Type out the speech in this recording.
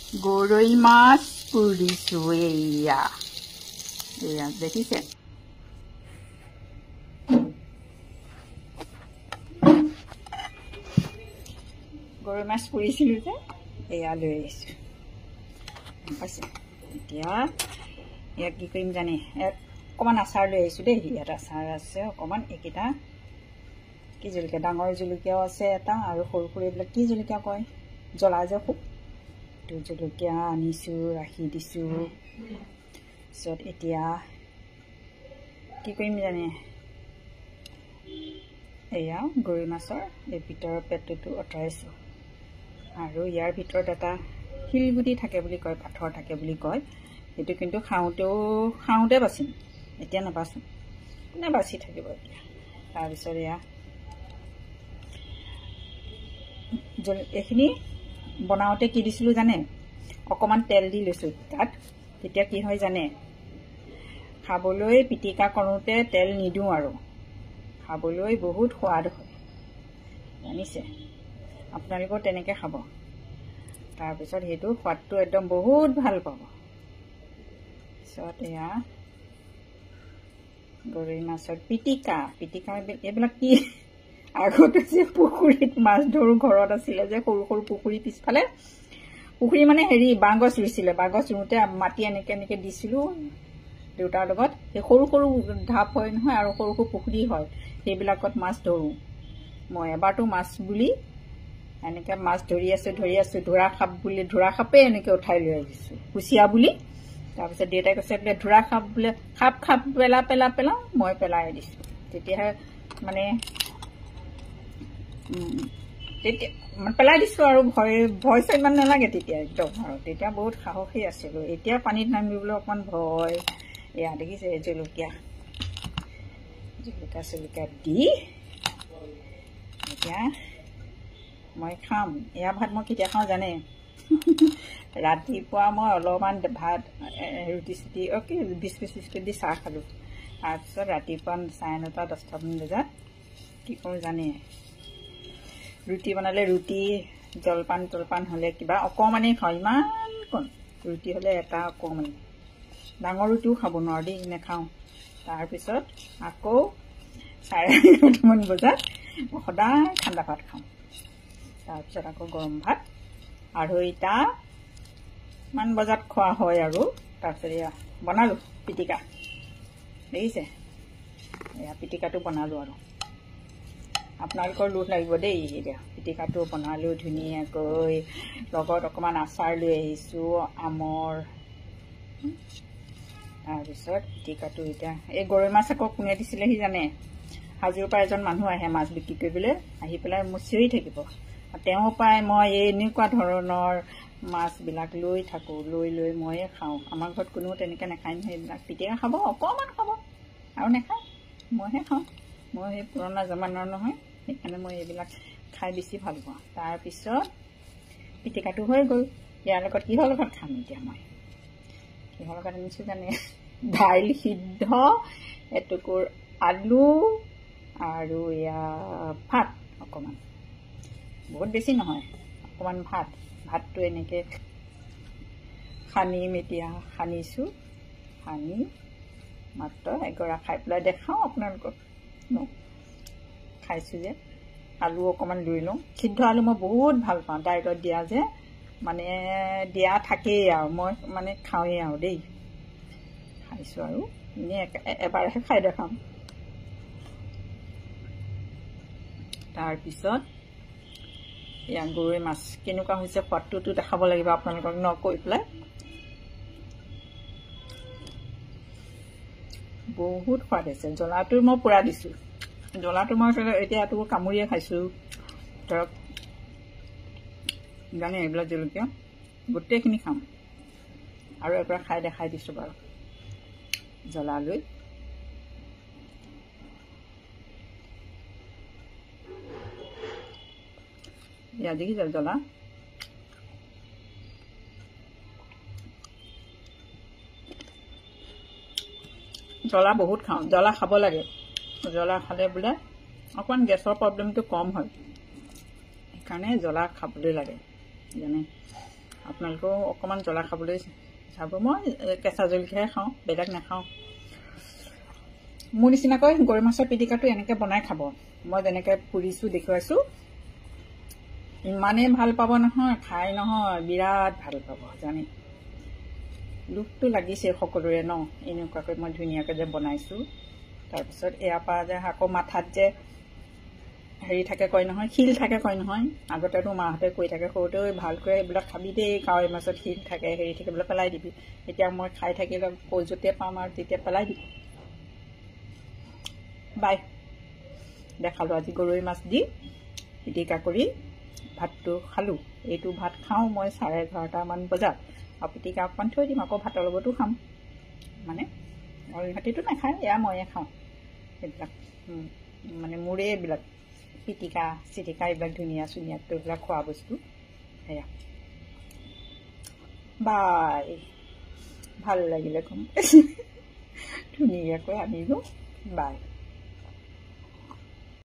গৰৈ মাছ পুৰিছো এয়া এয়া দেখিছে গৰৈ মাছ পুৰিছিলো যে এয়া লৈ আহিছো পাইছে এতিয়া ইয়াক কি কৰিম জানে অকণমান আচাৰ লৈ আহিছো দেই ইয়াত আচাৰ আছে অকণমান এইকেইটা কি জলকীয়া ডাঙৰ জলকীয়াও আছে এটা আৰু সৰু সৰু এইবিলাক কি জলকীয়া কয় জ্বলা যে খুব এইটো জলকীয়া আনিছো ৰাখি দিছো পিছত এতিয়া কি কৰিম জানে এয়া গৰৈ মাছৰ এই ভিতৰৰ পেটটো আঁতৰাইছো আৰু ইয়াৰ ভিতৰত এটা শিলগুটি থাকে বুলি কয় পাথৰ থাকে বুলি কয় সেইটো কিন্তু খাওঁতে বাচিম এতিয়া নাবাচোঁ কোনে বাচি থাকিব এতিয়া তাৰপিছত এয়া এইখিনি বনাওঁতে কি দিছিলোঁ জানে অকণমান তেল দি লৈছোঁ তাত তেতিয়া কি হয় জানে খাবলৈ পিটিকা কৰোঁতে তেল নিদিওঁ আৰু খাবলৈ বহুত সোৱাদ হয় জানিছে আপোনালোকেও তেনেকৈ খাব তাৰপিছত সেইটো সোৱাদটো একদম বহুত ভাল পাব পিছত এয়া গৰৈ মাছৰ পিটিকা এইবিলাক কি আগতে যে পুখুৰীত মাছ ধৰো ঘৰত আছিলে যে সৰু সৰু পুখুৰী পিছফালে পুখুৰী মানে হেৰি বাঁহগছ ৰুইছিলে বাঁহগছ ৰুওঁতে মাটি এনেকৈ দিছিলোঁ দেউতাৰ লগত সেই সৰু সৰু ঢাপ হয় নহয় আৰু সৰু সৰু পুখুৰী হয় সেইবিলাকত মাছ ধৰোঁ মই এবাৰতো মাছ বুলি এনেকৈ মাছ ধৰি আছোঁ ধৰা সাপে এনেকৈ উঠাই লৈ আহিছোঁ কুচিয়া বুলি তাৰপিছত দেউতাই কৈছে বোলে ধৰা সাপ বোলে সাপ পেলাওঁ মই পেলাই দিছোঁ তেতিয়াহে মানে তেতিয়া পেলাই দিছোঁ আৰু ভয় চয় ইমান নালাগে তেতিয়া একদম আৰু তেতিয়া বহুত সাহসী আছিলোঁ এতিয়া পানীত নামিবলৈ অকণমান ভয় এয়া দেখিছে জলকীয়া দি এতিয়া মই খাম এয়া ভাত মই কেতিয়া খাওঁ জানে ৰাতিপুৱা মই অলপমান ভাত ৰুটি চুটি কি বিস্কুট দি চাহ খালোঁ তাৰপিছত ৰাতিপুৱা 9:30 10টামান বজাত কি কৰোঁ জানে ৰুটি বনালে ৰুটি জলপান হ'লে কিবা অকণমানেই খাওঁ ইমান কণ ৰুটি হ'লে এটা অকণমানে ডাঙৰ ৰুটিও খাব নোৱাৰোঁ দেই নেখাওঁ তাৰপিছত আকৌ 11:30মান বজাত সদায় ঠাণ্ডা ভাত খাওঁ তাৰপিছত আকৌ গৰম ভাত 2:30মান বজাত খোৱা হয় আৰু তাৰপিছত এয়া বনালোঁ পিটিকা দেখিছে এয়া পিটিকাটো বনালোঁ আৰু আপোনালোকৰ লোভ লাগিব দেই এতিয়া পিটিকাটো বনালোঁ ধুনীয়াকৈ লগত অকণমান আচাৰ লৈ আহিছোঁ আমৰ তাৰপিছত পিটিকাটো এতিয়া এই গৰৈ মাছ আকৌ কোনে দিছিলেহি জানে হাজোৰ পৰা এজন মানুহ আহে মাছ বিক্ৰী কৰিবলৈ আহি পেলাই মোৰ চিঞৰি থাকিব তেওঁ পাই মই এনেকুৱা ধৰণৰ মাছবিলাক লৈ থাকোঁ লৈ ময়ে খাওঁ আমাৰ ঘৰত কোনেও তেনেকৈ নাখায় নহয় এইবিলাক পিটিকা খাব অকণমান খাব আৰু নাখায় মইহে খাওঁ মই সেই পুৰণা জমানাৰ নহয় সেইকাৰণে মই এইবিলাক খাই বেছি ভাল পাওঁ তাৰপিছত পিটিকাটো হৈ গ'ল ইয়াৰ লগত কিহৰ লগত খাম এতিয়া মই কিহৰ লগত আনিছোঁ জানে দাইল সিদ্ধ এটুকুৰ আলু আৰু এয়া ভাত অকণমান বহুত বেছি নহয় অকণমান ভাতটো এনেকৈ সানিম এতিয়া সানিছোঁ সানি মাত্ৰ এগৰা খাই পেলাই দেখাওঁ আপোনালোকক খাইছোঁ যে আলু অকণমান লৈ লওঁ সিদ্ধ আলু মই বহুত ভাল পাওঁ দাইলত দিয়া যে মানে দিয়া থাকেই আৰু মই মানে খাওঁৱেই আৰু দেই খাইছোঁ আৰু এনেই এবাৰহে খাই দেখাম তাৰপিছত এয়া গৰৈ মাছ কেনেকুৱা হৈছে সোৱাদটোতো দেখাব লাগিব আপোনালোকক কৈ পেলাই বহুত সোৱাদ হৈছে জ্বলাটো মই পূৰা দিছোঁ জ্বলাটো মই এতিয়া এইটো কামুৰিয়ে খাইছোঁ ধৰক জানে এইবিলাক জলকীয়া গোটেইখিনি খাম আৰু এবাৰ খাই দেখাই দিছোঁ বাৰু জ্বলা লৈ এয়া দেখিছে জ্বলা বহুত খাওঁ জ্বলা খাব লাগে জ্বলা খালে বোলে অকণমান গেছৰ প্ৰব্লেমটো কম হয় সেইকাৰণে জ্বলা খাবলৈ লাগে যেনে আপোনালোকেও অকণমান জ্বলা খাবলৈ চাব। মই কেঁচা জলকীয়াহে খাওঁ, বেলেগ নাখাওঁ। মোৰ নিচিনাকৈ গৰৈ মাছৰ পিটিকাটো এনেকৈ বনাই খাব। মই যেনেকৈ পুৰিছোঁ দেখুৱাইছোঁ, ইমানেই ভাল পাব নহয়, খাই নহয় বিৰাট ভাল পাব জানি। লোভটো লাগিছে সকলোৰে ন, এনেকুৱাকৈ মই ধুনীয়াকৈ যে বনাইছোঁ। তাৰপিছত ইয়াৰ পৰা যে আকৌ মাথাত যে হেৰি থাকে কয় নহয়, শিল থাকে কয় নহয়। আগতেতো মাহঁতে কৈ থাকে সৰুতেও, ভালকৈ এইবিলাক খাবি দেই, কাৱৈ মাছত শিল থাকে হেৰি থাকে বোলে পেলাই দিবি। এতিয়া মই খাই থাকিলে য'তে পাম আৰু তেতিয়া পেলাই দিম। বাই, দেখালোঁ আজি গৰৈ মাছ দি পিটিকা কৰি ভাতটো খালোঁ। এইটো ভাত খাওঁ মই 11:30মান বজাত, আৰু পিটিকা অকণমান থৈ দিম, আকৌ ভাতৰ লগতো খাম। মানে অইনহাতেতো নাখায়, এয়া ময়ে খাওঁ। এইবিলাক মানে মোৰে এইবিলাক পিটিকা চিটিকা এইবিলাক ধুনীয়া চুনীয়াটো এইবিলাক খোৱা বস্তু। সেয়া বাই, ভাল লাগিলে কম ধুনীয়াকৈ আনিলোঁ। বাই।